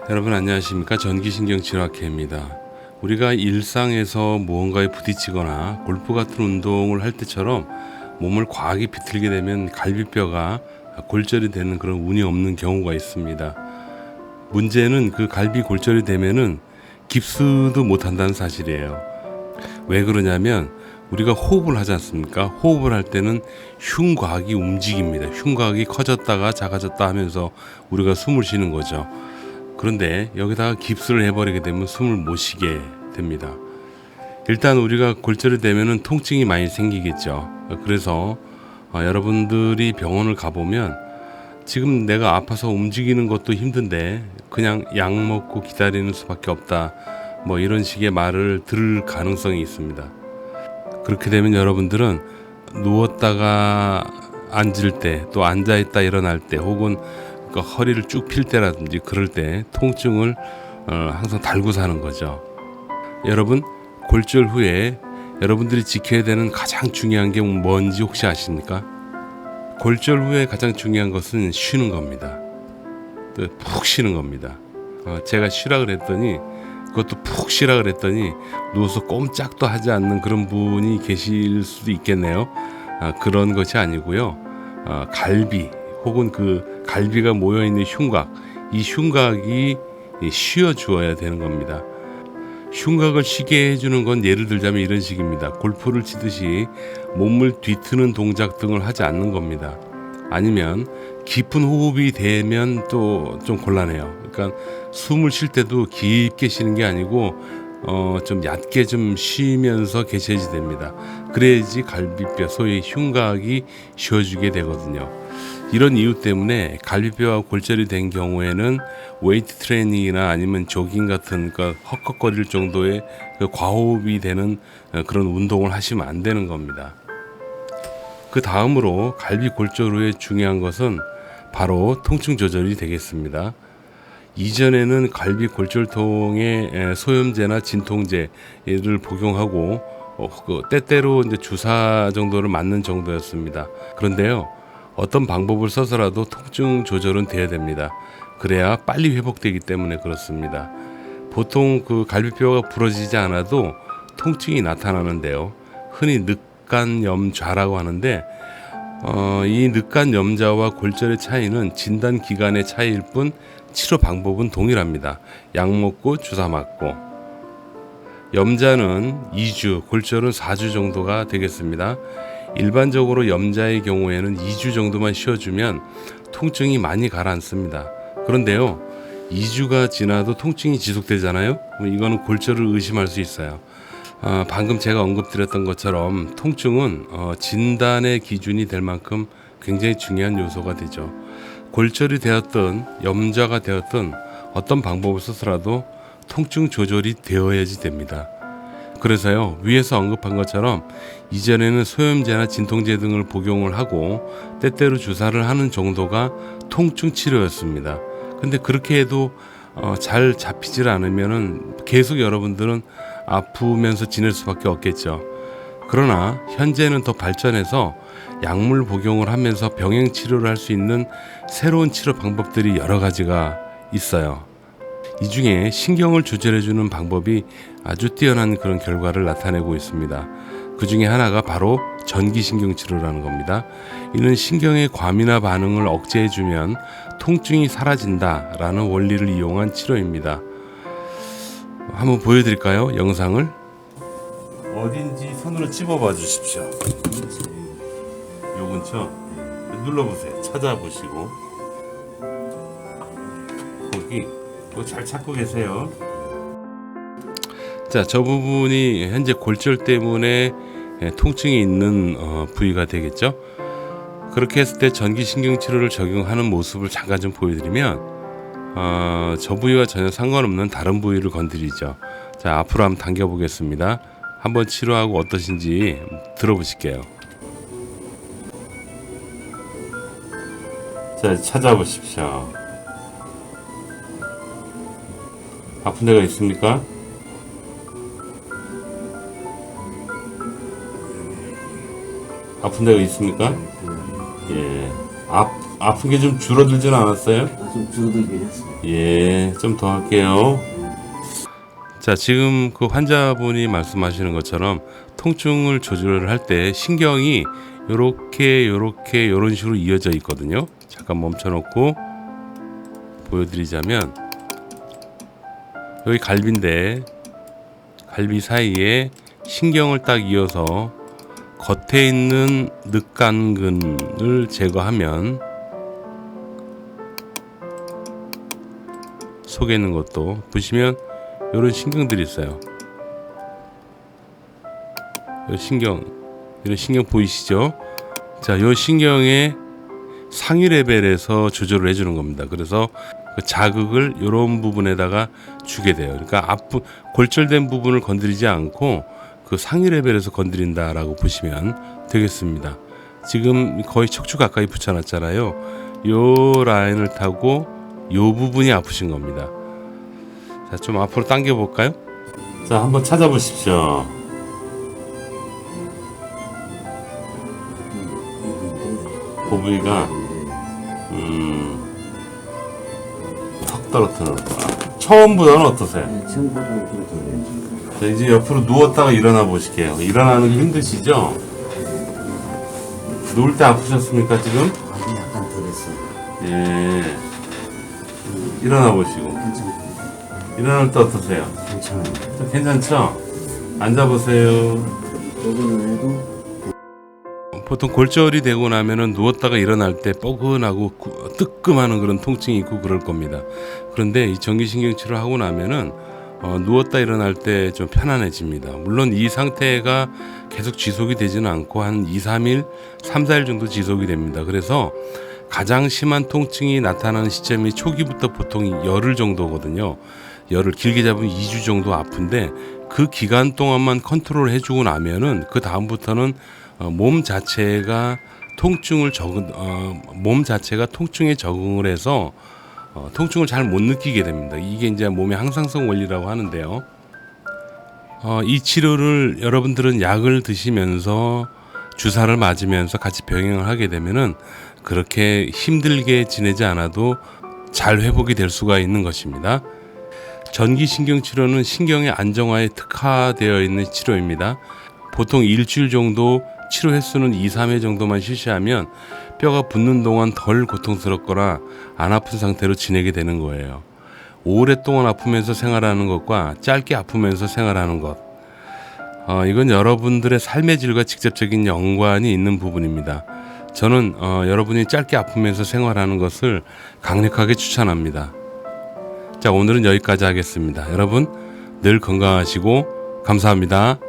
여러분 안녕하십니까? 전기신경치료학회입니다. 우리가 일상에서 무언가에 부딪히거나 골프 같은 운동을 할 때처럼 몸을 과하게 비틀게 되면 갈비뼈가 골절이 되는 그런 운이 없는 경우가 있습니다. 문제는 그 갈비 골절이 되면은 깁스도 못 한다는 사실이에요. 왜 그러냐면 우리가 호흡을 하지 않습니까? 호흡을 할 때는 흉곽이 움직입니다. 흉곽이 커졌다가 작아졌다 하면서 우리가 숨을 쉬는 거죠. 그런데 여기다가 깁스를 해버리게 되면 숨을 못 쉬게 됩니다. 일단 우리가 골절이 되면은 통증이 많이 생기겠죠. 그래서 여러분들이 병원을 가보면 지금 내가 아파서 움직이는 것도 힘든데 그냥 약 먹고 기다리는 수밖에 없다, 뭐 이런 식의 말을 들을 가능성이 있습니다. 그렇게 되면 여러분들은 누웠다가 앉을 때, 또 앉아있다 일어날 때, 혹은 그 허리를 쭉 필 때라든지 그럴 때 통증을 항상 달고 사는 거죠. 여러분, 골절 후에 여러분들이 지켜야 되는 가장 중요한 게 뭔지 혹시 아십니까? 골절 후에 가장 중요한 것은 쉬는 겁니다. 푹 쉬는 겁니다. 제가 쉬라 그랬더니, 그것도 푹 쉬라 그랬더니 누워서 꼼짝도 하지 않는 그런 분이 계실 수도 있겠네요. 그런 것이 아니고요. 갈비 혹은 그 갈비가 모여있는 흉곽, 이 흉곽이 쉬어 주어야 되는 겁니다. 흉곽을 쉬게 해주는 건 예를 들자면 이런 식입니다. 골프를 치듯이 몸을 뒤트는 동작 등을 하지 않는 겁니다. 아니면 깊은 호흡이 되면 또 좀 곤란해요. 그러니까 숨을 쉴 때도 깊게 쉬는 게 아니고 좀 얕게 좀 쉬면서 계셔야지 됩니다. 그래야지 갈비뼈, 소위 흉곽이 쉬어주게 되거든요. 이런 이유 때문에 갈비뼈가 골절이 된 경우에는 웨이트 트레이닝이나 아니면 조깅 같은 헉헉거릴 정도의 과호흡이 되는 그런 운동을 하시면 안 되는 겁니다. 그 다음으로 갈비 골절 후에 중요한 것은 바로 통증 조절이 되겠습니다. 이전에는 갈비 골절통에 소염제나 진통제를 복용하고 때때로 이제 주사 정도를 맞는 정도였습니다. 그런데요, 어떤 방법을 써서라도 통증 조절은 돼야 됩니다. 그래야 빨리 회복되기 때문에 그렇습니다. 보통 그 갈비뼈가 부러지지 않아도 통증이 나타나는데요. 흔히 늑간염좌라고 하는데 이 늑간염좌와 골절의 차이는 진단 기간의 차이일 뿐 치료 방법은 동일합니다. 약 먹고 주사 맞고. 염좌는 2주, 골절은 4주 정도가 되겠습니다. 일반적으로 염좌의 경우에는 2주 정도만 쉬어주면 통증이 많이 가라앉습니다. 그런데요, 2주가 지나도 통증이 지속되잖아요. 이거는 골절을 의심할 수 있어요. 방금 제가 언급드렸던 것처럼 통증은 진단의 기준이 될 만큼 굉장히 중요한 요소가 되죠. 골절이 되었든 염좌가 되었든 어떤 방법을 써서라도 통증 조절이 되어야지 됩니다. 그래서요, 위에서 언급한 것처럼 이전에는 소염제나 진통제 등을 복용을 하고 때때로 주사를 하는 정도가 통증 치료였습니다. 근데 그렇게 해도 잘 잡히질 않으면은 계속 여러분들은 아프면서 지낼 수밖에 없겠죠. 그러나 현재는 더 발전해서 약물 복용을 하면서 병행 치료를 할 수 있는 새로운 치료 방법들이 여러 가지가 있어요. 이 중에 신경을 조절해주는 방법이 아주 뛰어난 그런 결과를 나타내고 있습니다. 그 중에 하나가 바로 전기신경치료라는 겁니다. 이는 신경의 과민화 반응을 억제해주면 통증이 사라진다라는 원리를 이용한 치료입니다. 한번 보여드릴까요? 영상을. 어딘지 손으로 찝어봐 주십시오. 요 근처 눌러보세요. 찾아보시고 거기 잘 찾고 계세요. 자, 저 부분이 현재 골절 때문에 통증이 있는 부위가 되겠죠. 그렇게 했을 때 전기신경치료를 적용하는 모습을 잠깐 좀 보여드리면 저 부위와 전혀 상관없는 다른 부위를 건드리죠. 자, 앞으로 한번 당겨 보겠습니다. 한번 치료하고 어떠신지 들어보실게요. 자, 찾아보십시오. 아픈 데가 있습니까? 아픈 데가 있습니까? 예. 아픈 게 좀 줄어들진 않았어요? 좀 줄어들긴 했어요. 예, 좀 더 할게요. 자, 지금 그 환자분이 말씀하시는 것처럼 통증을 조절을 할 때 신경이 요렇게 요런 식으로 이어져 있거든요. 잠깐 멈춰놓고 보여드리자면, 여기 갈비인데 갈비 사이에 신경을 딱 이어서 겉에 있는 늑간근을 제거하면 속에 있는 것도 보시면 이런 신경들이 있어요. 이 신경, 이런 신경 보이시죠? 자, 이 신경의 상위 레벨에서 조절을 해주는 겁니다. 그래서 그 자극을 이런 부분에다가 주게 돼요. 그러니까 골절된 부분을 건드리지 않고 그 상위 레벨에서 건드린다라고 보시면 되겠습니다. 지금 거의 척추 가까이 붙여놨잖아요. 요 라인을 타고 요 부분이 아프신 겁니다. 자, 좀 앞으로 당겨 볼까요? 자, 한번 찾아보십시오. 그 부위가 턱 떨어뜨는 거. 처음보다는 어떠세요? 네, 처음보다는 좀 덜해요. 자, 이제 옆으로 누웠다가 일어나 보실게요. 일어나는 게 힘드시죠? 누울 때 아프셨습니까, 지금? 아니, 약간 덜했어요. 예. 일어나 보시고. 괜찮고. 일어날 때 어떠세요? 괜찮아요. 좀 괜찮죠? 앉아보세요. 조금은 해도 보통 골절이 되고 나면은 누웠다가 일어날 때 뻐근하고 뜨끔하는 그런 통증이 있고 그럴 겁니다. 그런데 이 전기신경치료를 하고 나면은 누웠다 일어날 때 좀 편안해집니다. 물론 이 상태가 계속 지속이 되지는 않고 한 2, 3일, 3, 4일 정도 지속이 됩니다. 그래서 가장 심한 통증이 나타나는 시점이 초기부터 보통 열흘 정도거든요. 열흘, 길게 잡으면 2주 정도 아픈데 그 기간 동안만 컨트롤 해주고 나면은 그 다음부터는 몸 자체가 통증에 적응을 해서 통증을 잘 못 느끼게 됩니다. 이게 이제 몸의 항상성 원리라고 하는데요. 이 치료를 여러분들은 약을 드시면서 주사를 맞으면서 같이 병행을 하게 되면은 그렇게 힘들게 지내지 않아도 잘 회복이 될 수가 있는 것입니다. 전기신경치료는 신경의 안정화에 특화되어 있는 치료입니다. 보통 일주일 정도 치료 횟수는 2, 3회 정도만 실시하면 뼈가 붓는 동안 덜 고통스럽거나 안 아픈 상태로 지내게 되는 거예요. 오랫동안 아프면서 생활하는 것과 짧게 아프면서 생활하는 것, 이건 여러분들의 삶의 질과 직접적인 연관이 있는 부분입니다. 저는 여러분이 짧게 아프면서 생활하는 것을 강력하게 추천합니다. 자, 오늘은 여기까지 하겠습니다. 여러분 늘 건강하시고 감사합니다.